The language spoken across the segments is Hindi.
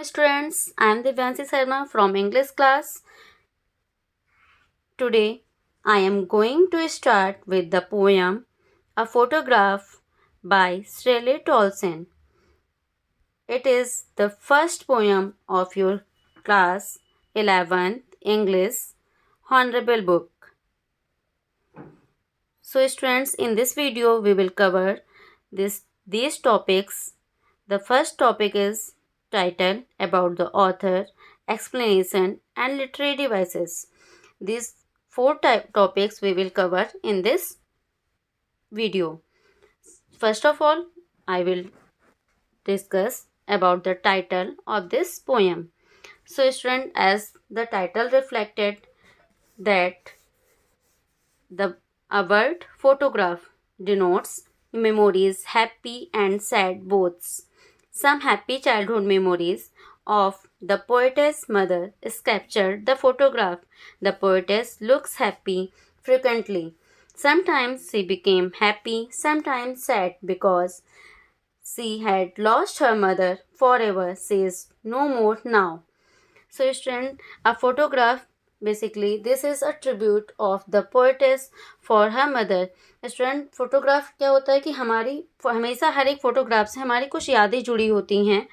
students, I am Divyanshi Sharma from English class. Today I am going to start with the poem A Photograph by Shirley Tolson. It is the first poem of your class 11th English Honorable Book. So students, in this video we will cover these topics. The first topic is title, about the author, explanation and literary devices. These four topics we will cover in this video. First of all, I will discuss about the title of this poem. So student, as the title reflected that the word photograph denotes memories, happy and sad both. Some happy childhood memories of the poetess mother is captured the photograph. The poetess looks happy frequently. Sometimes she became happy, sometimes sad because she had lost her mother forever. She is no more now. So student, a photograph, basically this is a tribute of the poetess for her mother. Student, photograph क्या होता है कि हमारी हमेशा हर एक फ़ोटोग्राफ से हमारी कुछ यादें जुड़ी होती हैं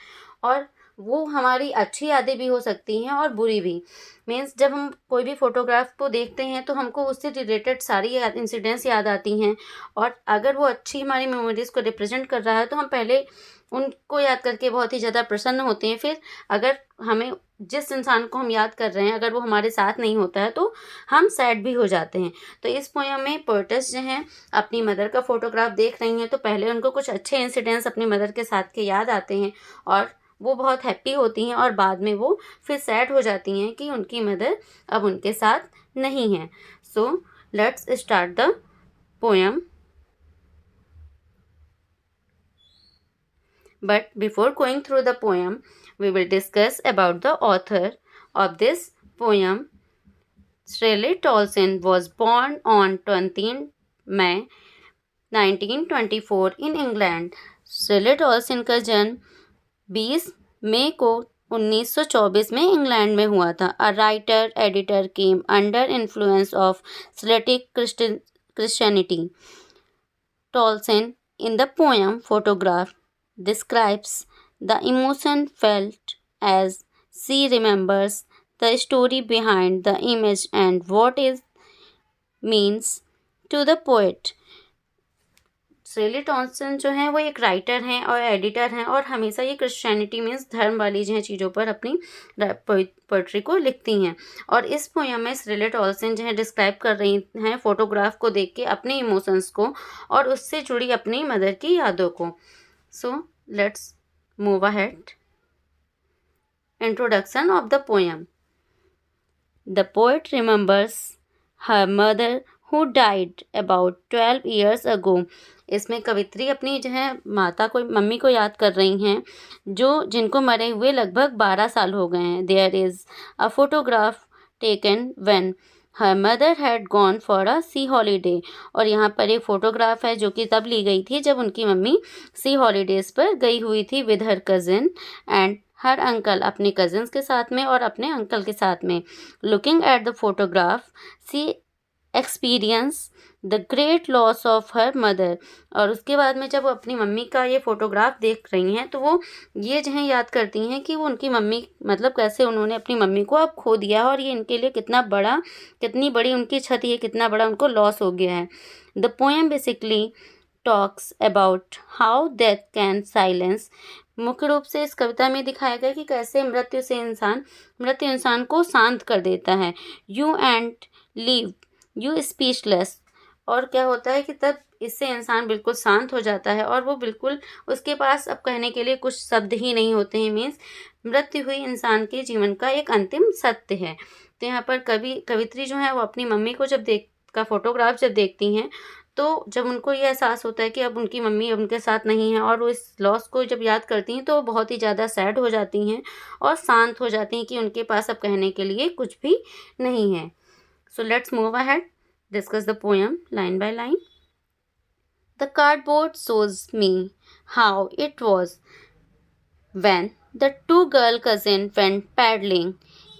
और वो हमारी अच्छी यादें भी हो सकती हैं और बुरी भी। मीन्स जब हम कोई भी फ़ोटोग्राफ को देखते हैं तो हमको उससे रिलेटेड सारी इंसिडेंट्स याद आती हैं और अगर वो अच्छी हमारी मेमोरीज़ को रिप्रेजेंट कर रहा है तो हम पहले उनको याद करके बहुत ही ज़्यादा प्रसन्न होते हैं। फिर अगर हमें जिस इंसान को हम याद कर रहे हैं अगर वो हमारे साथ नहीं होता है तो हम सैड भी हो जाते हैं। तो इस पोएम में पोएटेस जो हैं अपनी मदर का फ़ोटोग्राफ देख रही हैं तो पहले उनको कुछ अच्छे इंसिडेंट्स अपनी मदर के साथ के याद आते हैं और वो बहुत हैप्पी होती हैं और बाद में वो फिर सैड हो जाती हैं कि उनकी मदर अब उनके साथ नहीं है। So let's start the poem. But before going through the poem, we will discuss about the author of this poem. Shirley Tolson was born on 20 May 1924 in England. Shirley Tolson का जन्म 20 मई को 1924 में इंग्लैंड में हुआ था. A writer, editor came under influence of Celtic Christianity. Tolson, in the poem Photograph, describes the emotion felt as she remembers the story behind the image and what it means to the poet. Shirley टॉन्सन जो हैं वो एक राइटर हैं और एडिटर हैं और हमेशा ये क्रिश्चियनिटी मीन्स धर्म वाली जो है चीज़ों पर अपनी पोइट्री को लिखती हैं। और इस पोएम में शेरली टॉन्सन जो है डिस्क्राइब कर रही हैं फ़ोटोग्राफ को देख के अपने इमोशंस को और उससे जुड़ी अपनी मदर की यादों को। सो let's move ahead. Introduction of the poem. The poet remembers her mother who died about 12 years ago. इसमें कवित्री अपनी जो है मम्मी को याद कर रही हैं जिनको मरे हुए लगभग 12 साल हो गए हैं. There is a photograph taken when her mother had gone for a sea holiday. और यहाँ पर एक फ़ोटोग्राफ है जो कि तब ली गई थी जब उनकी मम्मी सी हॉलीडेज़ पर गई हुई थी with her cousin and her uncle, अपने कज़न्स के साथ में और अपने अंकल के साथ में. Looking at the photograph, she experience the great loss of her mother. और उसके बाद में जब वो अपनी मम्मी का ये फ़ोटोग्राफ देख रही हैं तो वो ये जो है याद करती हैं कि वो उनकी मम्मी मतलब कैसे उन्होंने अपनी मम्मी को अब खो दिया और ये इनके लिए कितनी बड़ी उनकी क्षति है, कितना बड़ा उनको लॉस हो गया है. The poem basically talks about how death can silence. मुख्य रूप से इस कविता में दिखाया गया कि कैसे मृत्यु इंसान को शांत कर देता है. You and leave you speechless. और क्या होता है कि तब इससे इंसान बिल्कुल शांत हो जाता है और वो बिल्कुल उसके पास अब कहने के लिए कुछ शब्द ही नहीं होते हैं. मीन्स मृत्यु हुई इंसान के जीवन का एक अंतिम सत्य है. तो यहाँ पर कवित्री जो है वो अपनी मम्मी को फोटोग्राफ जब देखती हैं तो जब उनको ये एहसास होता है कि अब उनकी मम्मी उनके साथ नहीं है और वो इस लॉस को जब याद करती हैं तो वो बहुत ही ज़्यादा सैड हो जाती हैं और शांत हो जाती हैं कि उनके पास अब कहने के लिए कुछ भी नहीं है. So let's move ahead, discuss the poem line by line. The cardboard shows me how it was when The two girl cousins went paddling,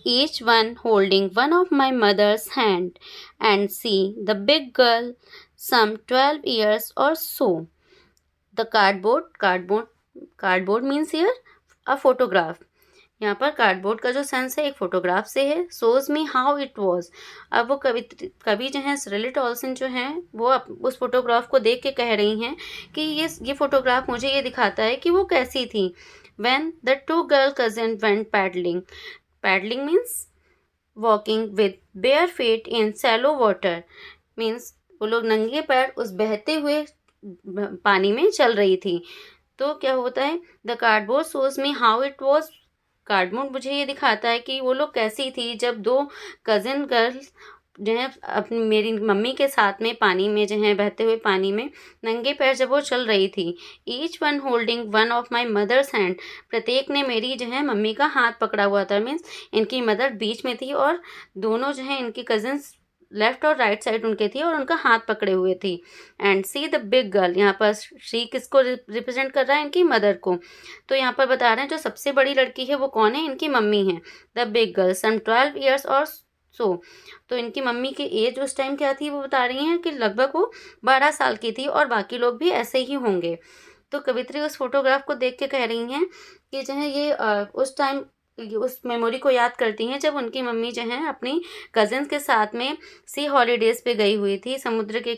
each one holding one of my mother's hand, and see the big girl, some 12 years or so. The cardboard means here a photograph. यहाँ पर कार्डबोर्ड का जो सेंस है एक फोटोग्राफ से है. सोज मी हाउ इट वॉज. अब वो कवि जो है रिलेट ऑल्सन जो है वो उस फोटोग्राफ को देख के कह रही हैं कि ये फोटोग्राफ मुझे ये दिखाता है कि वो कैसी थी. When the two girl cousin went paddling. Paddling means walking with bare feet in shallow water. Means वो लोग नंगे पैर उस बहते हुए पानी में चल रही थी. तो क्या होता है, the cardboard shows me how it was. Cardboard मुझे ये दिखाता है कि वो लोग कैसी थी जब दो कजिन गर्ल्स जो है अपनी मेरी मम्मी के साथ में पानी में जो है बहते हुए पानी में नंगे पैर जब वो चल रही थी. Each one holding one of my mother's hand. प्रत्येक ने मेरी जो है मम्मी का हाथ पकड़ा हुआ था. मीन्स इनकी मदर बीच में थी और दोनों जो है इनकी कजिन्स लेफ्ट और राइट साइड उनके थी और उनका हाथ पकड़े हुए थी. And see the big girl. यहाँ पर शी किसको रिप्रेजेंट कर रहा है, इनकी मदर को. तो यहाँ पर बता रहे हैं जो सबसे बड़ी लड़की है वो कौन है, इनकी मम्मी है. The big girl some 12 years और सो. तो इनकी मम्मी की एज उस टाइम क्या थी वो बता रही हैं कि लगभग वो 12 साल की थी और बाकी लोग भी ऐसे ही होंगे. तो कवित्री उस फोटोग्राफ को देख के कह रही हैं कि जो है ये उस टाइम उस मेमोरी को याद करती हैं जब उनकी मम्मी जो है अपनी कजिन्स के साथ में सी हॉलीडेज़ पे गई हुई थी समुद्र के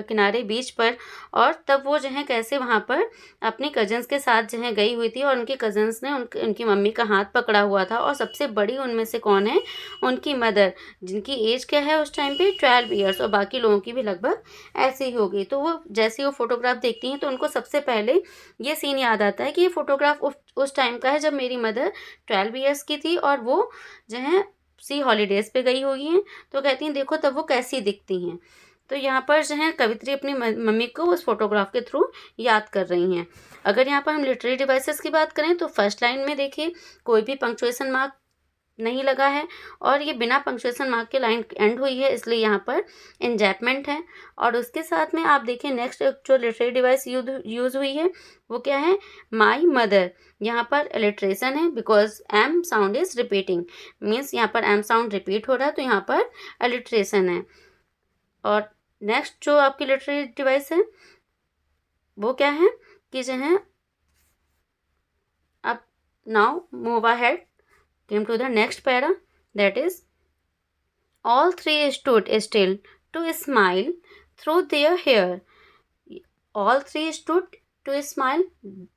किनारे बीच पर. और तब वो जो है कैसे वहाँ पर अपनी कजिन्स के साथ जो है गई हुई थी और उनके कजिन्स ने उनकी मम्मी का हाथ पकड़ा हुआ था. और सबसे बड़ी उनमें से कौन है, उनकी मदर, जिनकी एज क्या है उस टाइम पे 12 ईयर्स और बाकी लोगों की भी लगभग ऐसे ही होगी. तो वो जैसे वो फोटोग्राफ देखती हैं तो उनको सबसे पहले ये सीन याद आता है कि ये फोटोग्राफ उस टाइम का है जब मेरी मदर 12 ईयर्स की थी और वो जो है सी हॉलीडेज़ पे गई हुई हैं. तो कहती हैं देखो तब वो कैसी दिखती हैं. तो यहाँ पर जो है कवित्री अपनी मम्मी को उस फोटोग्राफ के थ्रू याद कर रही हैं. अगर यहाँ पर हम लिटरेरी डिवाइसेस की बात करें तो फर्स्ट लाइन में देखिए कोई भी पंक्चुएशन मार्क नहीं लगा है और ये बिना पंक्चुएशन मार्क के लाइन एंड हुई है, इसलिए यहाँ पर इंजैपमेंट है. और उसके साथ में आप देखें नेक्स्ट जो लिटरेरी डिवाइस यूज़ हुई है वो क्या है, माई मदर. यहाँ पर एलिट्रेशन है because m sound is repeating. Means यहाँ पर एम साउंड रिपीट हो रहा है तो यहाँ पर एलिट्रेशन है. और नेक्स्ट जो आपकी लिटरेरी डिवाइस है वो क्या है कि जो है अब now move ahead came to the next para, that is all three stood still to smile through their hair. all three stood to smile.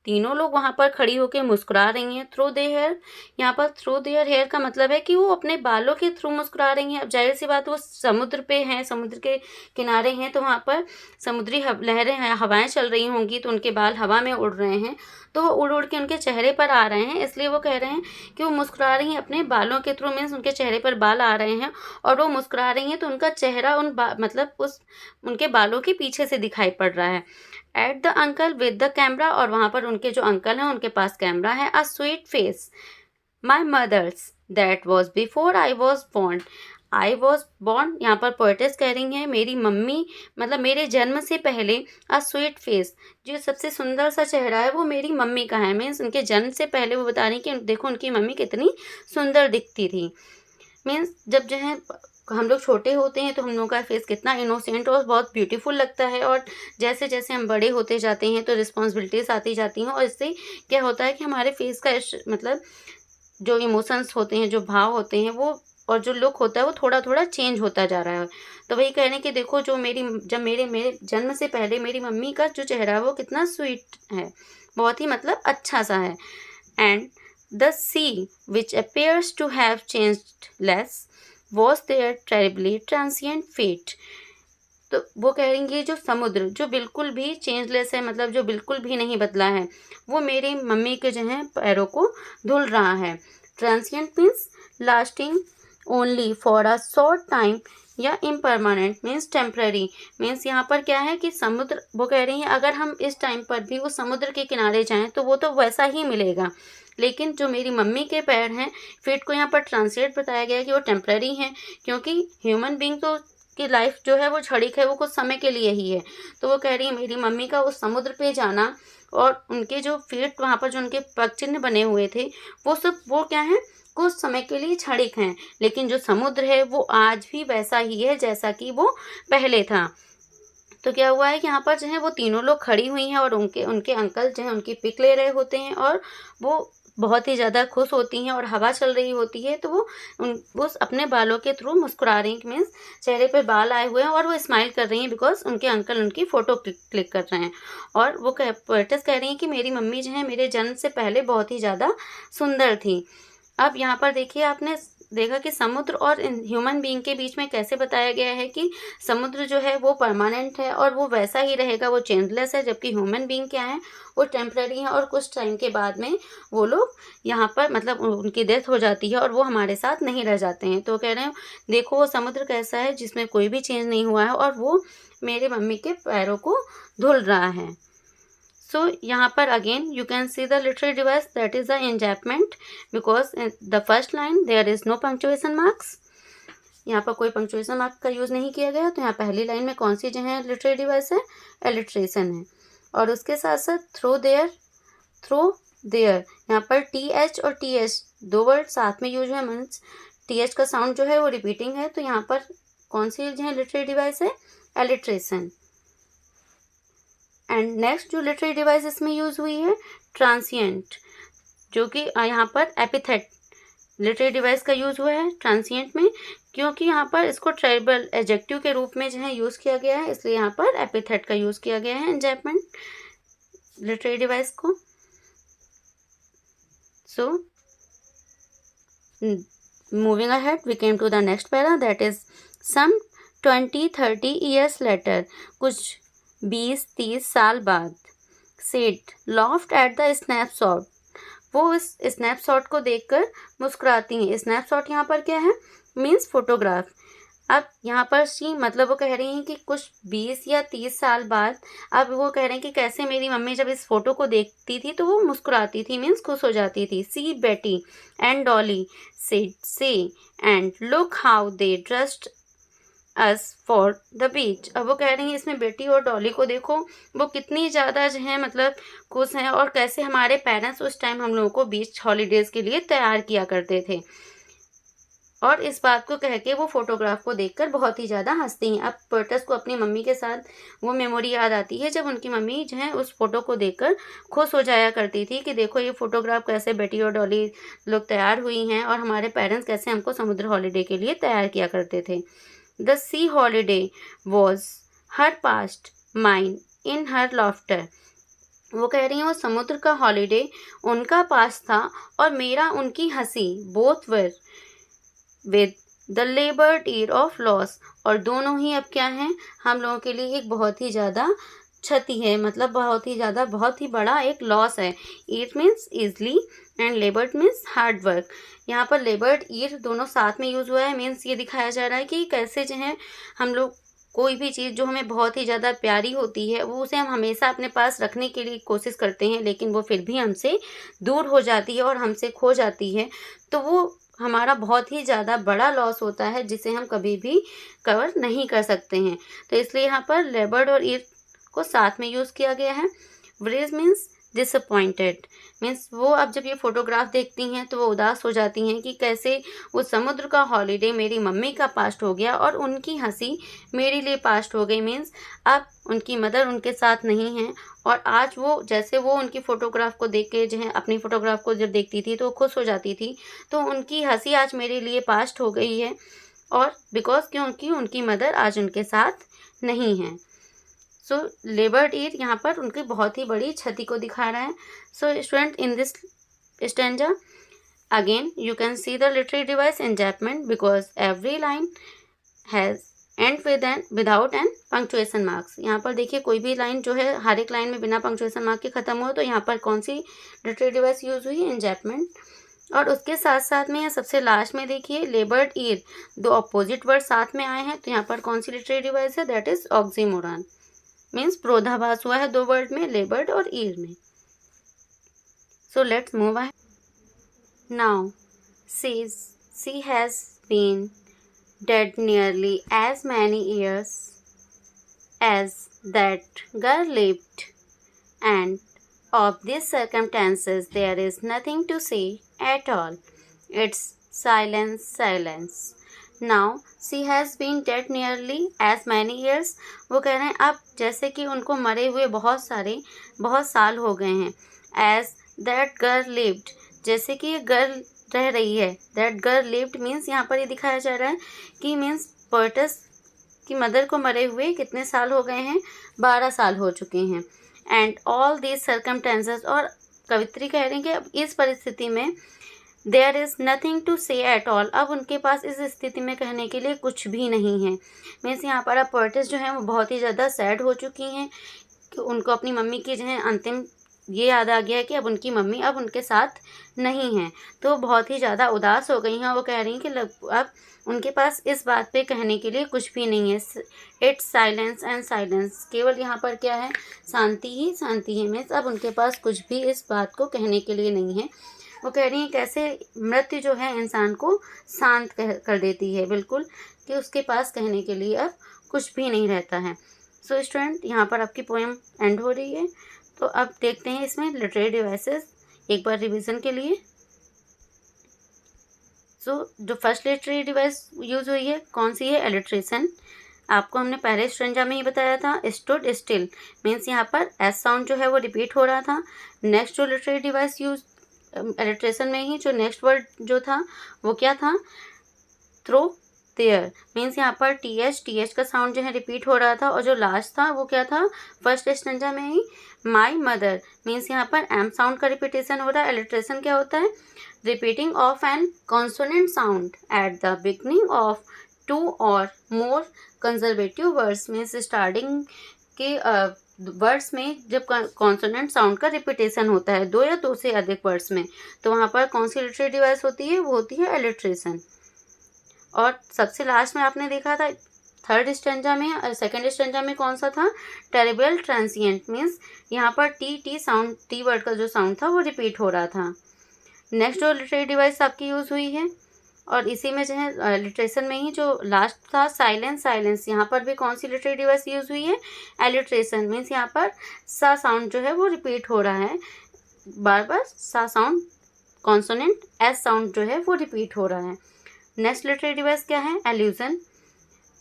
तीनों लोग वहाँ पर खड़ी होकर मुस्कुरा रही हैं. थ्रू देयर हेयर, यहाँ पर थ्रू देयर हेयर का मतलब है कि वो अपने बालों के थ्रू मुस्कुरा रही हैं. अब जाहिर सी बात वो समुद्र पे हैं, समुद्र के किनारे हैं तो वहाँ पर समुद्री लहरें हवाएं चल रही होंगी तो उनके बाल हवा में उड़ रहे हैं तो वो उड़ उड़ के उनके चेहरे पर आ रहे हैं. इसलिए वो कह रहे हैं कि वो मुस्कुरा रही हैं अपने बालों के थ्रू. मीन्स उनके चेहरे पर बाल आ रहे हैं और वो मुस्कुरा रही हैं तो उनका चेहरा मतलब उस उनके बालों के पीछे से दिखाई पड़ रहा है. At the uncle with the camera, और वहाँ पर उनके जो अंकल हैं उनके पास कैमरा है. A sweet face my mother's that was before I was born. I was born यहाँ पर पोएटेस कह रही हैं मेरी मम्मी मतलब मेरे जन्म से पहले. अ स्वीट फेस, जो सबसे सुंदर सा चेहरा है वो मेरी मम्मी का है. मीन्स उनके जन्म से पहले वो बता रही कि देखो उनकी मम्मी कितनी सुंदर दिखती थी. मीन्स जब जो है हम लोग छोटे होते हैं तो हम लोगों का फेस कितना इनोसेंट और बहुत ब्यूटीफुल लगता है और जैसे जैसे हम बड़े होते जाते हैं तो रिस्पॉन्सिबिलिटीज़ आती जाती हैं और इससे क्या होता है कि हमारे फेस का मतलब जो इमोशंस होते हैं, जो भाव होते हैं वो और जो लुक होता है वो थोड़ा थोड़ा चेंज होता जा रहा है. तो वही कह रहे हैं कि देखो जो मेरे जन्म से पहले मेरी मम्मी का जो चेहरा है वो कितना स्वीट है, बहुत ही मतलब अच्छा सा है. And the sea which appears to have changed less washed their terribly transient feet. तो वो कह रही हैं जो समुद्र जो बिल्कुल भी चेंजलेस है मतलब जो बिल्कुल भी नहीं बदला है वो मेरी मम्मी के जो है पैरों को धुल रहा है. Transient means lasting only for a short time या इम्परमानेंट मीन्स टेम्पररी. मीन्स यहाँ पर क्या है कि समुद्र, वो कह रही हैं अगर हम इस टाइम पर भी उस समुद्र के किनारे जाएं तो वो तो वैसा ही मिलेगा, लेकिन जो मेरी मम्मी के पैर हैं फीट को यहाँ पर ट्रांसलेट बताया गया कि वो टेम्पररी हैं क्योंकि ह्यूमन बीइंग तो की लाइफ जो है वो क्षणिक है, वो कुछ समय के लिए ही है। तो वो कह रही है मेरी मम्मी का उस समुद्र पे जाना और उनके जो फीट वहाँ पर जो उनके पग चिन्ह बने हुए थे, वो सब वो क्या है, कुछ समय के लिए क्षणिक हैं, लेकिन जो समुद्र है वो आज भी वैसा ही है जैसा कि वो पहले था। तो क्या हुआ है कि यहाँ पर जो है वो तीनों लोग खड़ी हुई हैं और उनके उनके अंकल जो हैं उनकी पिक ले रहे होते हैं और वो बहुत ही ज़्यादा खुश होती हैं और हवा चल रही होती है, तो वो अपने बालों के थ्रू मुस्कुरा रही हैं, मीन्स चेहरे पे बाल आए हुए हैं और वो स्माइल कर रही हैं बिकॉज उनके अंकल उनकी फ़ोटो क्लिक कर रहे हैं। और वो पोएटिस कह रही हैं कि मेरी मम्मी जो है मेरे जन्म से पहले बहुत ही ज़्यादा सुंदर थी। अब यहाँ पर देखिए, आपने देखा कि समुद्र और ह्यूमन बीइंग के बीच में कैसे बताया गया है कि समुद्र जो है वो परमानेंट है और वो वैसा ही रहेगा, वो चेंजलेस है, जबकि ह्यूमन बीइंग क्या है, वो टेम्पररी है और कुछ टाइम के बाद में वो लोग यहाँ पर मतलब उनकी डेथ हो जाती है और वो हमारे साथ नहीं रह जाते हैं। तो कह रहे हैं देखो वो समुद्र कैसा है जिसमें कोई भी चेंज नहीं हुआ है और वो मेरे मम्मी के पैरों को धुल रहा है। So यहाँ पर again you can see the literary device, that is the enjambment, because in the first line there is no punctuation marks। यहाँ पर कोई पंक्चुएशन मार्क का यूज़ नहीं किया गया। तो यहाँ पहली लाइन में कौन सी जो है लिटरेरी डिवाइस है, एलिट्रेशन है। और उसके साथ साथ थ्रो देयर यहाँ पर TH और TH दो वर्ड साथ में यूज है, मीन्स TH का साउंड जो है वो रिपीटिंग है। तो यहाँ पर कौन सी जो है लिटरेरी डिवाइस है, एलिट्रेशन। एंड नेक्स्ट जो लिटरेरी डिवाइस इसमें यूज़ हुई है, ट्रांसिएंट, जो कि यहाँ पर एपिथेट लिटरेरी डिवाइस का यूज़ हुआ है ट्रांसिएंट में, क्योंकि यहाँ पर इसको ट्राइबल एडजेक्टिव के रूप में जो है यूज़ किया गया है, इसलिए यहाँ पर एपिथेट का यूज़ किया गया है एंजैपमेंट लिटरेरी डिवाइस को। So moving ahead we came to the next para, that is some 20-30 years later, कुछ 20-30 साल बाद, सेड लॉफ्ट एट द स्नैपशॉट, वो इस स्नैपशॉट को देखकर मुस्कुराती हैं। स्नैपशॉट यहाँ पर क्या है, मीन्स फोटोग्राफ। अब यहाँ पर सी मतलब वो कह रही हैं कि कुछ 20 या 30 साल बाद, अब वो कह रहे हैं कि कैसे मेरी मम्मी जब इस फोटो को देखती थी तो वो मुस्कुराती थी, मीन्स खुश हो जाती थी। सी बेटी एंड डॉली से and look how they dressed us for the beach. अब वो कह रही हैं इसमें बेटी और डॉली को देखो, वो कितनी ज़्यादा जो है मतलब खुश हैं और कैसे हमारे पेरेंट्स उस टाइम हम लोगों को बीच हॉलीडेज़ के लिए तैयार किया करते थे। और इस बात को कह के वो फोटोग्राफ को देखकर बहुत ही ज़्यादा हंसती हैं। अब पोएटिस को अपनी मम्मी के साथ वो मेमोरी याद आती है जब उनकी मम्मी जो है उस फोटो को देखकर खुश हो जाया करती थी कि देखो ये फोटोग्राफ कैसे बेटी और डॉली लोग तैयार हुई हैं और हमारे पेरेंट्स कैसे हमको समुद्र हॉलीडे के लिए तैयार किया करते थे। The C holiday was her past mind in her laughter. वो कह रही हैं वो समुद्र का हॉलीडे उनका पास था और मेरा उनकी हंसी, both were with the लेबर्ड year of loss, और दोनों ही अब क्या हैं, हम लोगों के लिए एक बहुत ही ज़्यादा क्षति है, मतलब बहुत ही ज़्यादा बहुत ही बड़ा एक लॉस है। Year means easily and लेबर्ड means hard work. यहाँ पर लेबर्ड ईयर दोनों साथ में यूज़ हुआ है, मीन्स ये दिखाया जा रहा है कि कैसे जो है हम लोग कोई भी चीज़ जो हमें बहुत ही ज़्यादा प्यारी होती है वो उसे हम हमेशा अपने पास रखने के लिए कोशिश करते हैं, लेकिन वो फिर भी हमसे दूर हो जाती है और हमसे खो जाती है, तो वो हमारा बहुत ही ज़्यादा बड़ा लॉस होता है जिसे हम कभी भी कवर नहीं कर सकते हैं। तो इसलिए यहाँ पर लेबर्ड और ईयर को साथ में यूज़ किया गया है। व्रेज मीन्स डिसअपॉइंटेड, मीन्स वो अब जब ये फोटोग्राफ देखती हैं तो वो उदास हो जाती हैं कि कैसे वो समुद्र का हॉलीडे मेरी मम्मी का पास्ट हो गया और उनकी हंसी मेरे लिए पास्ट हो गई। मीन्स अब उनकी मदर उनके साथ नहीं हैं और आज वो जैसे वो उनकी फ़ोटोग्राफ को देख के जो है अपनी फ़ोटोग्राफ को जब देखती थी तो खुश हो जाती थी, तो उनकी हंसी आज मेरे लिए पास्ट हो गई है और बिकॉज क्योंकि उनकी मदर आज उनके साथ नहीं हैं। सो लेबर्ड ईयर यहाँ पर उनकी बहुत ही बड़ी क्षति को दिखा रहा है। So student in this stanza again you can see the literary device enjambment because every line has end without end punctuation marks. यहाँ पर देखिए कोई भी लाइन जो है हर एक लाइन में बिना पंक्चुएशन मार्क के ख़त्म हो, तो यहाँ पर कौन सी लिटरेरी डिवाइस यूज़ हुई, एंजैपमेंट। और उसके साथ साथ में सबसे लास्ट में देखिए लेबर्ड ईयर, दो अपोजिट वर्ड साथ में आए हैं, तो यहाँ पर कौन सी लिटरेरी डिवाइस है, दैट इज ऑक्सीमोरॉन, मीन्स प्रोधाभास हुआ है दो वर्ड में, लेबर्ड और ईयर में। So let's move ahead now. She has been dead nearly as many years as that girl lived, and of these circumstances there is nothing to say at all. It's silence, silence. Now she has been dead nearly as many years. वो कह रहे हैं अब जैसे कि उनको मरे हुए बहुत साल हो गए हैं. As that girl lived, जैसे कि ये गर्ल रह रही है. That girl lived मीन्स यहाँ पर ये दिखाया जा रहा है कि मीन्स पोएटस की मदर को मरे हुए कितने साल हो गए हैं, 12 साल हो चुके हैं. एंड ऑल दीज सर्कमटेंसेस, और कवित्री कह रही हैं कि अब इस परिस्थिति में देयर इज़ नथिंग टू से एट ऑल, अब उनके पास इस स्थिति में कहने के लिए कुछ भी नहीं है. मीन्स यहाँ पर अब पोएट्स जो हैं वो बहुत ही ज़्यादा सैड हो चुकी हैं कि उनको अपनी मम्मी की जो है अंतिम ये याद आ गया है कि अब उनकी मम्मी अब उनके साथ नहीं है. तो बहुत ही ज़्यादा उदास हो गई हैं. वो कह रही हैं कि अब उनके पास इस बात पे कहने के लिए कुछ भी नहीं है. इट्स साइलेंस एंड साइलेंस, केवल यहाँ पर क्या है, शांति ही शांति है. मीन्स अब उनके पास कुछ भी इस बात को कहने के लिए नहीं है. वो कह रही हैं कैसे मृत्यु जो है इंसान को शांत कर देती है बिल्कुल, कि उसके पास कहने के लिए अब कुछ भी नहीं रहता है. सो स्टूडेंट, यहाँ पर आपकी पोएम एंड हो रही है. तो अब देखते हैं इसमें लिटरेरी डिवाइसेस एक बार रिवीजन के लिए. सो जो फर्स्ट लिटरेरी डिवाइस यूज़ हुई है कौन सी है, एलिट्रेशन. आपको हमने पहले स्ट्रेंजा में ही बताया था. स्टूड स्टिल मीन्स यहाँ पर एस साउंड जो है वो रिपीट हो रहा था. नेक्स्ट जो लिटरेरी डिवाइस यूज एलिट्रेशन में ही जो नेक्स्ट वर्ड जो था वो क्या था, थ्रो देयर मीन्स यहाँ पर टी एच का साउंड जो है रिपीट हो रहा था. और जो लास्ट था वो क्या था, फर्स्ट स्ट्रेंजा में ही माई मदर मीन्स यहाँ पर एम साउंड का रिपीटेशन हो रहा है. एलिट्रेशन क्या होता है, repeating of an consonant sound at the beginning of 2 or more conservative words means starting के वर्ड्स में जब कॉन्सोनेंट साउंड का रिपीटेशन होता है 2 या 2 से अधिक वर्ड्स में, तो वहाँ पर कौन सी लिटरेरी डिवाइस होती है, वो होती है एलिट्रेशन. और सबसे लास्ट में आपने देखा था थर्ड स्ट्रेंजा में और सेकेंड स्ट्रेंजा में कौन सा था, टेरिबल ट्रांसिएंट मीन्स यहाँ पर टी साउंड, टी वर्ड का जो साउंड था वो रिपीट हो रहा था. नेक्स्ट जो लिटरेरी डिवाइस आपकी यूज़ हुई है और इसी में जो है लिटरेशन में ही जो लास्ट था साइलेंस, साइलेंस यहाँ पर भी कौन सी लिटरेरी डिवाइस यूज़ हुई है, एलिट्रेशन मीन्स यहाँ पर सा साउंड जो है वो रिपीट हो रहा है बार बार. सा साउंड कॉन्सोनेंट, एस साउंड जो है वो रिपीट हो रहा है. नेक्स्ट लिटरेरी डिवाइस क्या है, allusion.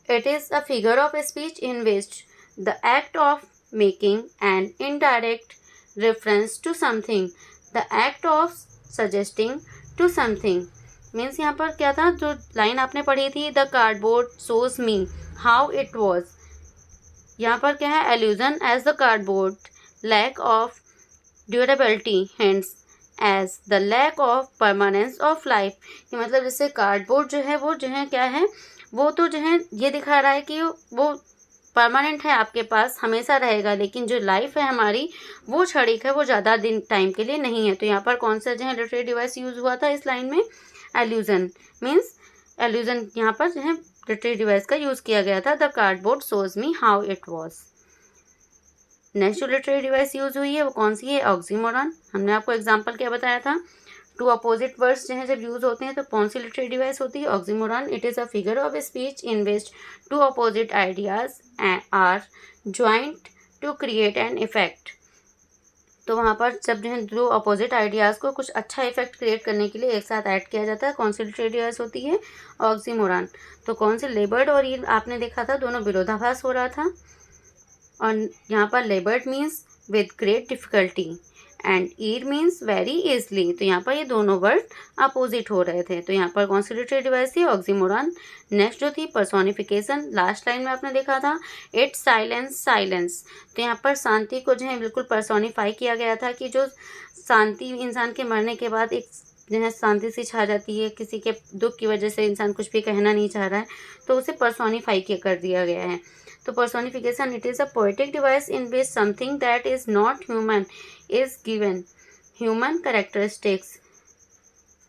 It is a figure of speech in which the act of making an indirect reference to something, the act of suggesting to something means यहाँ पर क्या था, जो लाइन आपने पढ़ी थी, the cardboard shows me how it was, यहाँ पर क्या है, allusion as the cardboard, lack of durability hence as the lack of permanence of life. कि मतलब जैसे कार्डबोर्ड जो है वो जो है क्या है, वो तो जो है ये दिखा रहा है कि वो परमानेंट है, आपके पास हमेशा रहेगा, लेकिन जो लाइफ है हमारी वो क्षणिक है, वो ज़्यादा दिन टाइम के लिए नहीं है. तो यहाँ पर कौन सा जो है लिटरेरी डिवाइस यूज़ हुआ था इस लाइन में, एल्यूजन मीन्स एल्यूजन यहाँ पर जो है लिटरेरी डिवाइस का यूज़ किया गया था, the cardboard shows me how it was. Next जो लिटरेरी डिवाइस यूज़ हुई है वो कौन सी है, ऑक्सीमोरॉन. हमने आपको एग्जांपल क्या बताया था, 2 अपोजिट वर्ड्स जो है जब यूज़ होते हैं तो कौन सी लिटरेरी डिवाइस होती है, oxymoron. It is a figure of speech in which 2 opposite ideas are joint to create an effect. तो वहाँ पर जब जो है 2 अपोजिट आइडियाज़ को कुछ अच्छा इफेक्ट क्रिएट करने के लिए एक साथ ऐड किया जाता है, कौन सी लिटरेरी डिवाइस होती है, ऑक्सीमोरॉन. तो कौन से, लेबर्ड और ईर आपने देखा था दोनों विरोधाभास हो रहा था. और यहाँ पर लेबर्ड means with great difficulty and ईर मीन्स वेरी इजली. तो यहाँ पर ये दोनों वर्ड अपोजिट हो रहे थे. तो यहाँ पर कौन सी लिटरेरी डिवाइस थी, ऑक्सीमोरॉन. नेक्स्ट जो थी पर्सोनिफिकेशन, लास्ट लाइन में आपने देखा था इट्स साइलेंस, साइलेंस. तो यहाँ पर शांति को जो है बिल्कुल पर्सोनिफाई किया गया था कि जो शांति इंसान के मरने के बाद एक जो है शांति सी छा जाती है, किसी के दुख की वजह से इंसान कुछ भी कहना नहीं चाह रहा है तो उसे पर्सोनिफाई कर दिया गया है. तो personification, it is a poetic device in which something that is not human is given human characteristics.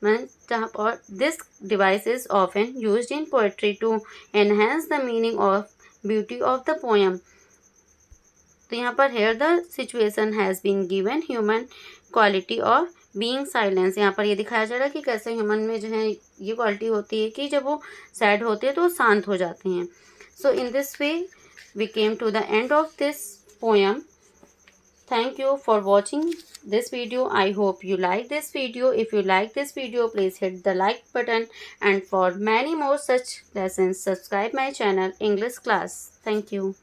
और this device is often used in poetry to enhance the meaning of beauty of the poem. तो यहाँ पर here the situation has been given human quality of being silence, यहाँ पर ये दिखाया जा रहा है कि कैसे ह्यूमन में जो है ये क्वालिटी होती है कि जब वो सैड होते हैं तो शांत हो जाते हैं. So in this way we came to the end of this poem. Thank you for watching this video. I hope you like this video. If you like this video, please hit the like button, and for many more such lessons, subscribe my channel English Class. Thank you.